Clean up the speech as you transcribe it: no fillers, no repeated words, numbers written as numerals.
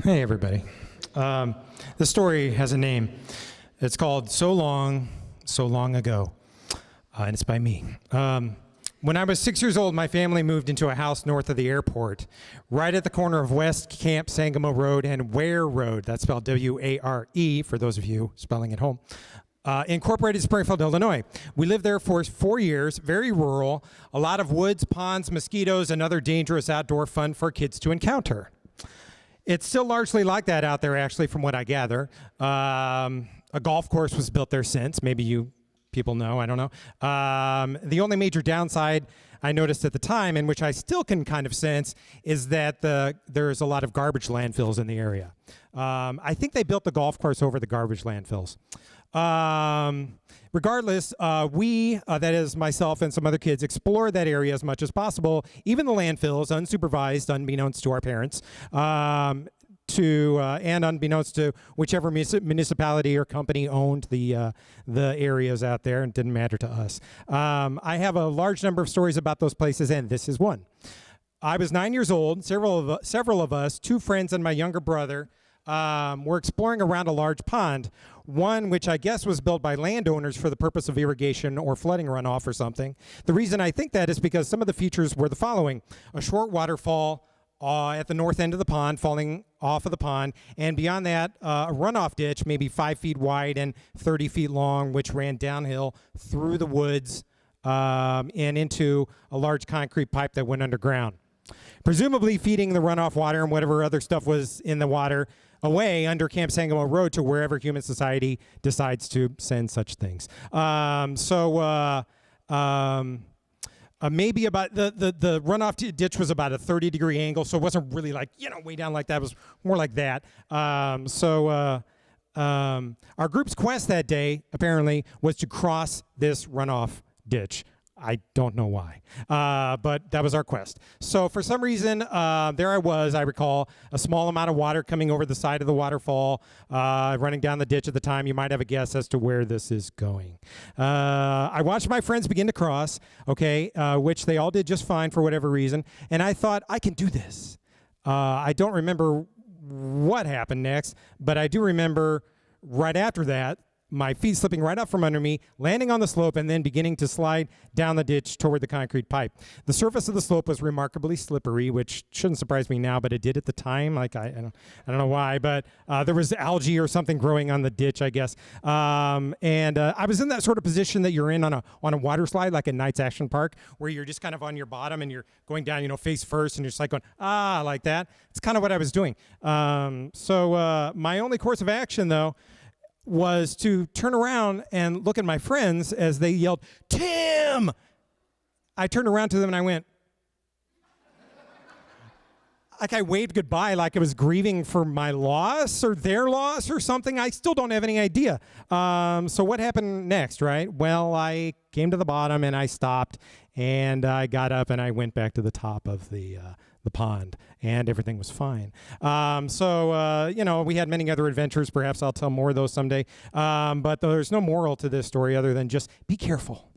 Hey, everybody. This story has a name. It's called So Long, So Long Ago, and it's by me. When I was 6 years old, my family moved into a house north of the airport, right at the corner of West Camp Sangamo Road and Ware Road. That's spelled W-A-R-E, for those of you spelling at home. Incorporated Springfield, Illinois. We lived there for 4 years, very rural, a lot of woods, ponds, mosquitoes, and other dangerous outdoor fun for kids to encounter. It's still largely like that out there, actually, from what I gather. A golf course was built there since. Maybe you people know, I don't know. The only major downside I noticed at the time, and which I still can kind of sense, is that there's a lot of garbage landfills in the area. I think they built the golf course over the garbage landfills. Regardless, that is myself and some other kids, explored that area as much as possible, even the landfills, unsupervised, unbeknownst to our parents, and unbeknownst to whichever municipality or company owned the areas out there, and it didn't matter to us. I have a large number of stories about those places, and this is one. I was 9 years old. Several of us, two friends and my younger brother, were exploring around a large pond, one which I guess was built by landowners for the purpose of irrigation or flooding runoff or something. The reason I think that is because some of the features were the following: a short waterfall at the north end of the pond, falling off of the pond, and beyond that, a runoff ditch, maybe 5 feet wide and 30 feet long, which ran downhill through the woods and into a large concrete pipe that went underground, presumably feeding the runoff water and whatever other stuff was in the water away under Camp Sangamo Road to wherever human society decides to send such things. Maybe about the runoff ditch was about a 30-degree angle, so it wasn't really like, way down like that. It was more like that. Our group's quest that day, apparently, was to cross this runoff ditch. I don't know why, but that was our quest. So for some reason, there I recall, a small amount of water coming over the side of the waterfall, running down the ditch at the time. You might have a guess as to where this is going. I watched my friends begin to cross, which they all did just fine for whatever reason, and I thought, I can do this. I don't remember what happened next, but I do remember right after that, my feet slipping right up from under me, landing on the slope, and then beginning to slide down the ditch toward the concrete pipe. The surface of the slope was remarkably slippery, which shouldn't surprise me now, but it did at the time. Like I don't know why, but there was algae or something growing on the ditch, I guess. I was in that sort of position that you're in on a water slide, like a Knights Action Park, where you're just kind of on your bottom and you're going down, face first, and you're just like going, like that. It's kind of what I was doing. My only course of action, though, was to turn around and look at my friends as they yelled, "Tim!" I turned around to them and I went, like I waved goodbye, like I was grieving for my loss or their loss or something. I still don't have any idea. So what happened next, right? Well, I came to the bottom and I stopped and I got up and I went back to the top of the pond, and everything was fine. We had many other adventures. Perhaps I'll tell more of those someday. But there's no moral to this story other than just be careful.